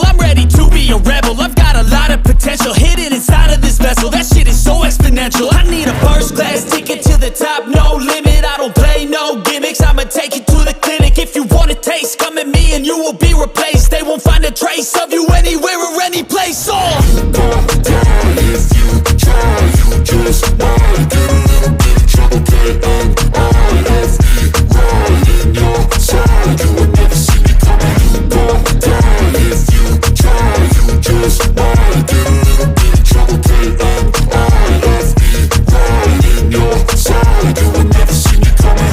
temple. I'm ready to be a rebel. I've got a lot of potential hidden inside of this vessel. That shit is so exponential. I need a first class ticket to the top, no limit. I don't play no gimmicks. I'ma take you to the clinic. If you want a taste, come at me and you will be replaced. They won't find a trace of you anywhere or any place. You gon' die if you try. You just might get a little bit of trouble. K-N-I-F-E, right in your side. You will never see me coming. You gon' die if you try. You just might get a little bit of trouble. K-N-I-F-E, right in your side. You will never see me coming.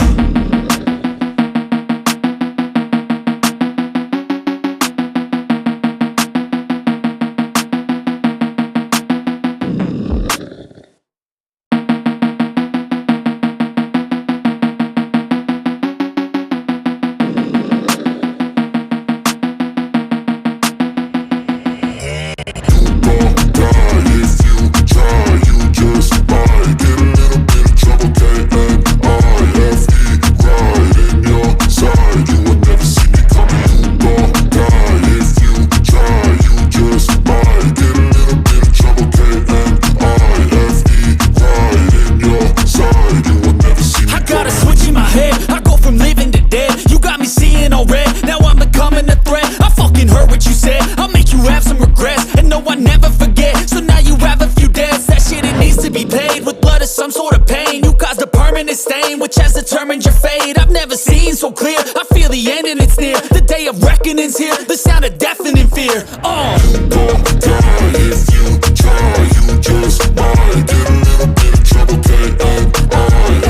Which has determined your fate. I've never seen so clear. I feel the end and it's near. The day of reckoning's here. The sound of deafening fear. You gon' die if you try. You just might get a little bit of trouble. K-N-I-F-E,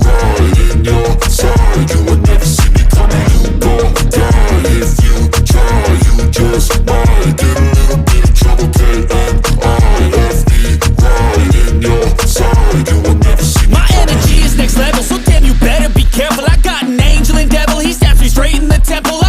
right in your side. You will never see me coming. You gon' die if you try. You just might get a little bit of trouble. K-N-I-F-E, right in your side. You will never see me. My energy is next level, so damn you better be careful. I got an angel and devil, he snaps me straight in the temple.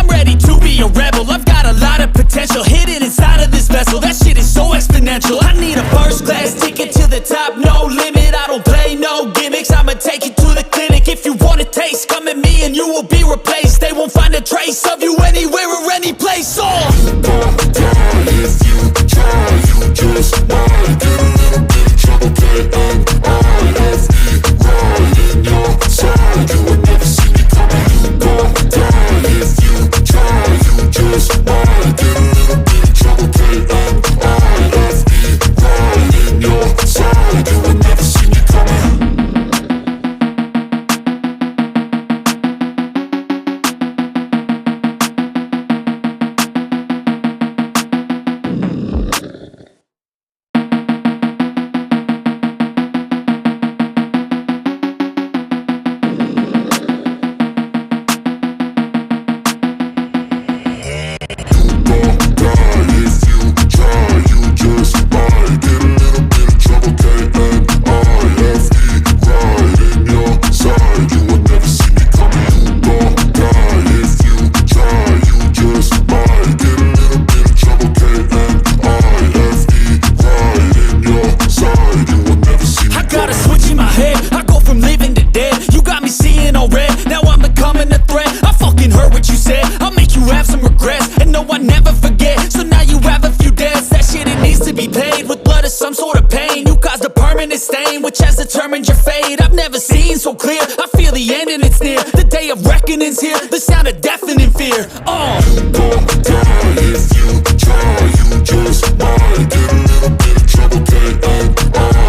fear. You gon' die if you try. You just might get a little bit of trouble. K-N-I-F-E,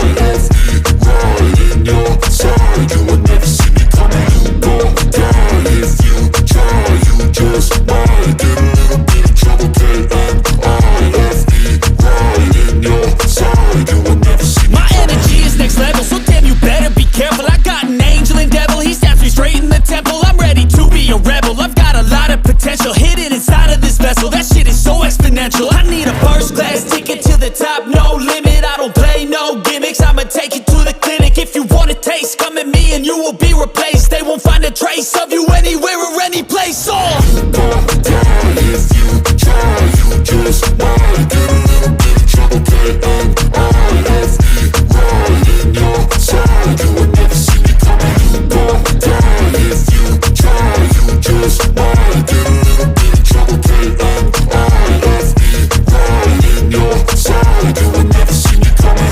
right in your side. You will never see me coming. You gon' die if you try. You just might get a little bit of trouble. K-N-I-F-E, right in your side. You will never see me My coming. energy is next level, so damn you better be careful. I got an angel and devil, he stabs me straight in the temple. I'm ready to be a rebel, I've got a lot of potential hidden inside of this vessel. That shit is so exponential. I need a first class ticket to the top, no limit. I don't play no gimmicks, I'ma take you to the clinic. If you want a taste, come at me and you will be replaced. They won't find a trace of you anywhere or any place. You gon' die if you try. You just might get a little bit of trouble. K-N-I-F-E, right in your side. You will never see me coming. You gon' die if you try. You just might get a little bit of trouble. K-N-I-F-E, right in your side. You will never see me coming.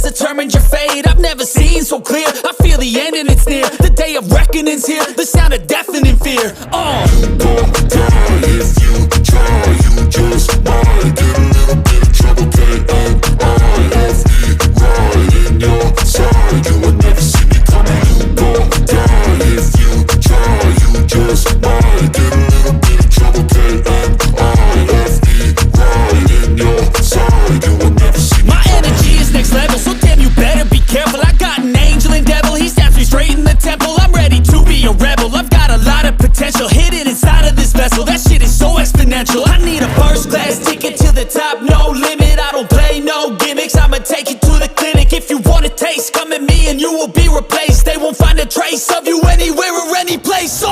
Determined your fate, I've never seen so clear. I feel the end and it's near. The day of reckoning's here, the sound of deafening fear. You gon' die if you try. You just might get a little bit of trouble. K-N-I-F-E, right in your side. You will never see me coming. You gon' die if you try. You just might get a little bit of trouble. K-N-I-F-E, right in your side. You will never see me My energy is next level, so damn you better be careful. I got an angel and devil, he stabs me straight in the temple. I'm ready to be a rebel, I've got a lot of potential hidden inside of this vessel. That shit is so exponential. I need a first class ticket to the top, no limit. I don't play no gimmicks, I'ma take you to the clinic. If you want a taste, come at me and you will be replaced. They won't find a trace of you anywhere or any place.